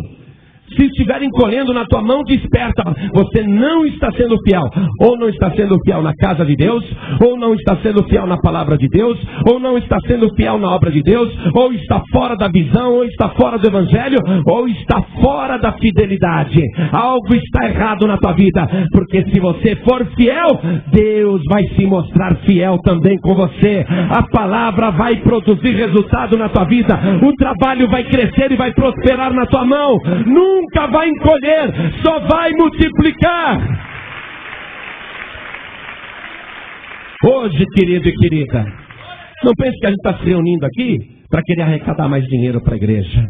Se estiver encolhendo na tua mão, desperta. Você não está sendo fiel. Ou não está sendo fiel na casa de Deus, ou não está sendo fiel na palavra de Deus, ou não está sendo fiel na obra de Deus, ou está fora da visão, ou está fora do evangelho, ou está fora da fidelidade. Algo está errado na tua vida, porque se você for fiel, Deus vai se mostrar fiel também com você. A palavra vai produzir resultado na tua vida. O trabalho vai crescer e vai prosperar na tua mão. Nunca vai encolher, só vai multiplicar. Hoje, querido e querida, não pense que a gente está se reunindo aqui para querer arrecadar mais dinheiro para a igreja.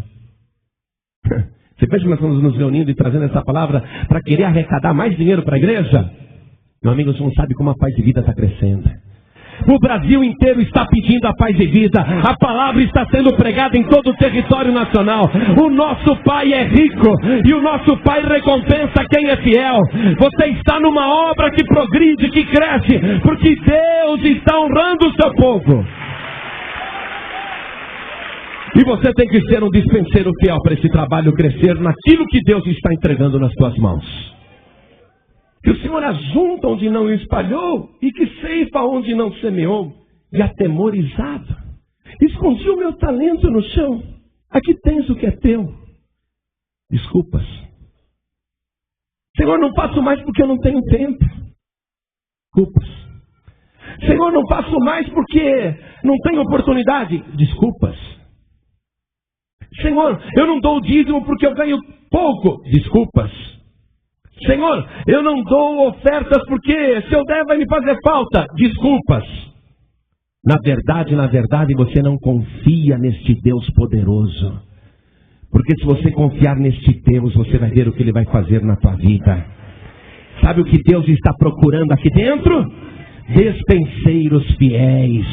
Você pensa que nós estamos nos reunindo e trazendo essa palavra para querer arrecadar mais dinheiro para a igreja? Meu amigo, você não sabe como a paz de vida está crescendo. O Brasil inteiro está pedindo a paz e vida. A palavra está sendo pregada em todo o território nacional. O nosso Pai é rico e o nosso Pai recompensa quem é fiel. Você está numa obra que progride, que cresce, porque Deus está honrando o seu povo. E você tem que ser um dispenseiro fiel para esse trabalho crescer naquilo que Deus está entregando nas tuas mãos. Que o Senhor ajunta onde não espalhou e que ceifa onde não semeou. E atemorizado, escondi o meu talento no chão. Aqui tens o que é teu. Desculpas. Senhor, não faço mais porque eu não tenho tempo. Desculpas. Senhor, não faço mais porque não tenho oportunidade. Desculpas. Senhor, eu não dou o dízimo porque eu ganho pouco. Desculpas. Senhor, eu não dou ofertas porque se eu der vai me fazer falta. Desculpas. Na verdade, você não confia neste Deus poderoso. Porque se você confiar neste Deus, você vai ver o que Ele vai fazer na tua vida. Sabe o que Deus está procurando aqui dentro? Despenseiros fiéis.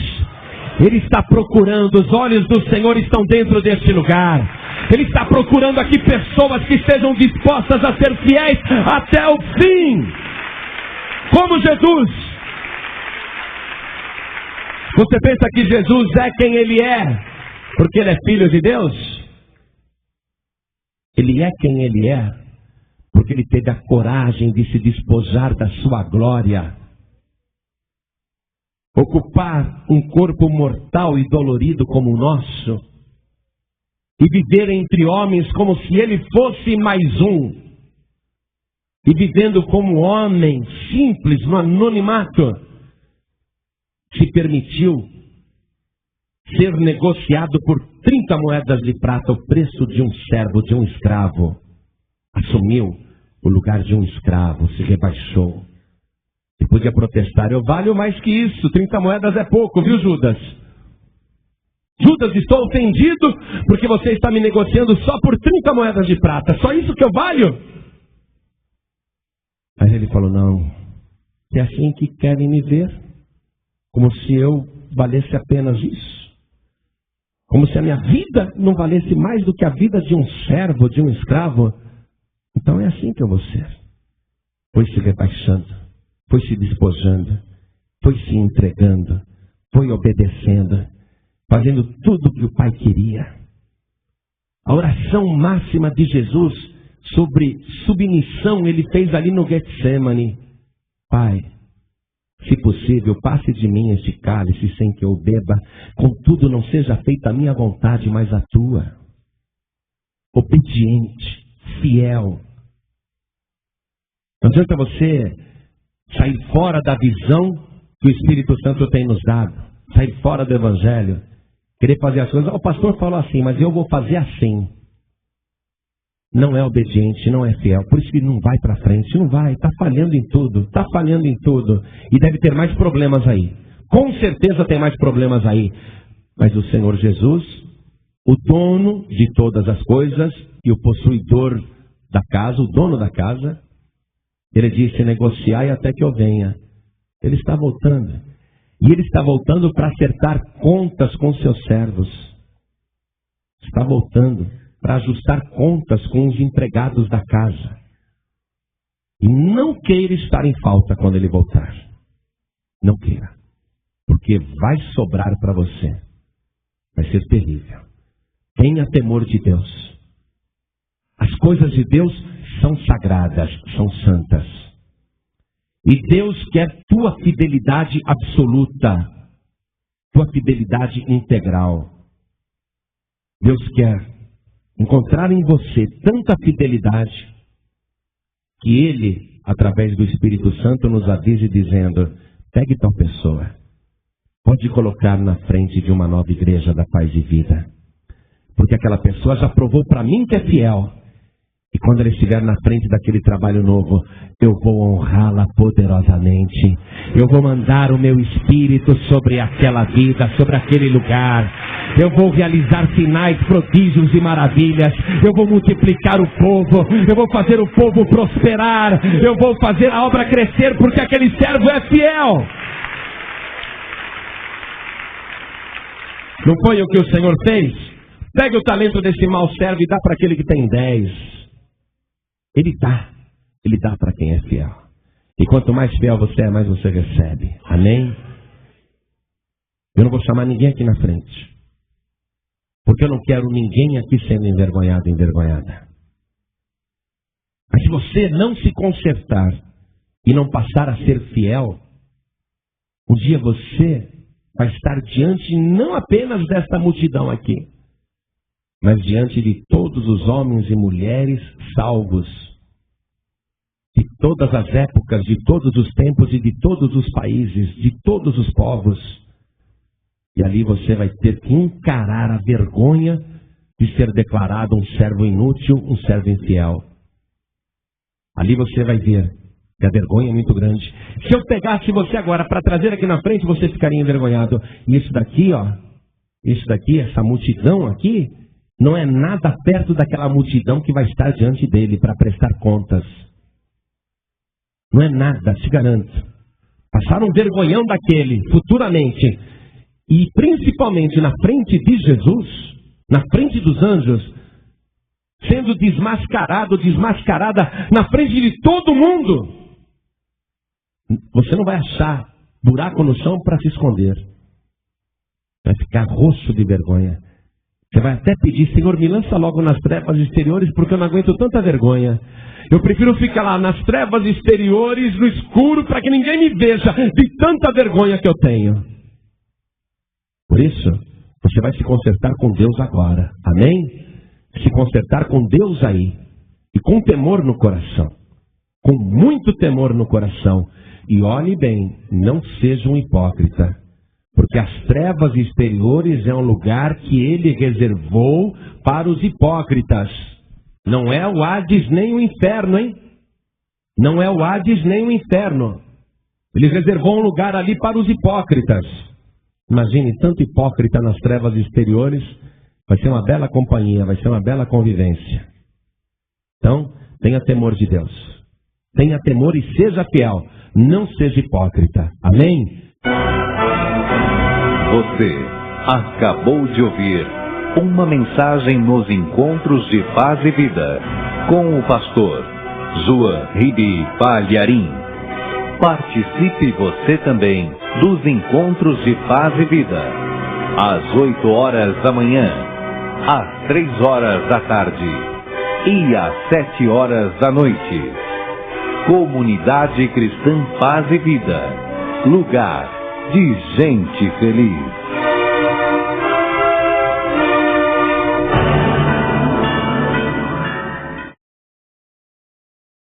Ele está procurando, os olhos do Senhor estão dentro deste lugar. Ele está procurando aqui pessoas que estejam dispostas a ser fiéis até o fim. Como Jesus. Você pensa que Jesus é quem Ele é porque Ele é Filho de Deus? Ele é quem Ele é porque Ele teve a coragem de se despojar da sua glória. Ocupar um corpo mortal e dolorido como o nosso. E viver entre homens como se Ele fosse mais um. E vivendo como homem simples, no anonimato. Se permitiu ser negociado por 30 moedas de prata o preço de um servo, de um escravo. Assumiu o lugar de um escravo, se rebaixou. E podia protestar, eu valho mais que isso, 30 moedas é pouco, viu Judas? Judas, estou ofendido porque você está me negociando só por 30 moedas de prata, só isso que eu valho? Aí ele falou, não, é assim que querem me ver, como se eu valesse apenas isso. Como se a minha vida não valesse mais do que a vida de um servo, de um escravo. Então é assim que eu vou ser. Foi se rebaixando, foi se despojando, foi se entregando, foi obedecendo, fazendo tudo o que o Pai queria. A oração máxima de Jesus sobre submissão ele fez ali no Getsemane. Pai, se possível, passe de mim este cálice sem que eu beba. Contudo, não seja feita a minha vontade, mas a tua. Obediente, fiel. Não adianta você sair fora da visão que o Espírito Santo tem nos dado. Sair fora do Evangelho. Querer fazer as coisas. O pastor falou assim, mas eu vou fazer assim. Não é obediente, não é fiel. Por isso que não vai para frente, não vai. Está falhando em tudo, está falhando em tudo. E deve ter mais problemas aí. Com certeza tem mais problemas aí. Mas o Senhor Jesus, o dono de todas as coisas e o possuidor da casa, o dono da casa, Ele disse, negociai até que eu venha. Ele está voltando. E Ele está voltando para acertar contas com seus servos. Está voltando para ajustar contas com os empregados da casa. E não queira estar em falta quando Ele voltar. Não queira. Porque vai sobrar para você. Vai ser terrível. Tenha temor de Deus. As coisas de Deus são sagradas, são santas. E Deus quer tua fidelidade absoluta. Tua fidelidade integral. Deus quer encontrar em você tanta fidelidade que Ele, através do Espírito Santo, nos avise dizendo, pegue tal pessoa, pode colocar na frente de uma nova igreja da Paz e Vida, porque aquela pessoa já provou para mim que é fiel, e quando ela estiver na frente daquele trabalho novo, eu vou honrá-la poderosamente, eu vou mandar o meu Espírito sobre aquela vida, sobre aquele lugar, eu vou realizar sinais, prodígios e maravilhas, eu vou multiplicar o povo, eu vou fazer o povo prosperar, eu vou fazer a obra crescer, porque aquele servo é fiel. Não foi o que o Senhor fez? Pegue o talento desse mau servo e dá para aquele que tem 10. Ele dá para quem é fiel. E quanto mais fiel você é, mais você recebe. Amém? Eu não vou chamar ninguém aqui na frente. Porque eu não quero ninguém aqui sendo envergonhado, envergonhada. Mas se você não se consertar e não passar a ser fiel, um dia você vai estar diante não apenas desta multidão aqui, mas diante de todos os homens e mulheres salvos, de todas as épocas, de todos os tempos e de todos os países, de todos os povos. E ali você vai ter que encarar a vergonha de ser declarado um servo inútil, um servo infiel. Ali você vai ver que a vergonha é muito grande. Se eu pegasse você agora para trazer aqui na frente, você ficaria envergonhado. E isso daqui, essa multidão aqui, não é nada perto daquela multidão que vai estar diante dele para prestar contas. Não é nada, te garanto. Passar um vergonhão daquele, futuramente, e principalmente na frente de Jesus, na frente dos anjos, sendo desmascarado, desmascarada, na frente de todo mundo. Você não vai achar buraco no chão para se esconder. Vai ficar roxo de vergonha. Você vai até pedir: Senhor, me lança logo nas trevas exteriores, porque eu não aguento tanta vergonha. Eu prefiro ficar lá nas trevas exteriores, no escuro, para que ninguém me veja, de tanta vergonha que eu tenho. Por isso, você vai se consertar com Deus agora. Amém? Se consertar com Deus aí. E com temor no coração. Com muito temor no coração. E olhe bem, não seja um hipócrita. Porque as trevas exteriores é um lugar que ele reservou para os hipócritas. Não é o Hades nem o inferno, hein? Não é o Hades nem o inferno. Ele reservou um lugar ali para os hipócritas. Imagine tanto hipócrita nas trevas exteriores. Vai ser uma bela companhia, vai ser uma bela convivência. Então, tenha temor de Deus. Tenha temor e seja fiel. Não seja hipócrita. Amém? Você acabou de ouvir uma mensagem nos Encontros de Paz e Vida, com o pastor João Ribe Palharim. Participe você também dos Encontros de Paz e Vida, às 8 horas da manhã, às 3 horas da tarde e às 7 horas da noite. Comunidade Cristã Paz e Vida, lugar de gente feliz.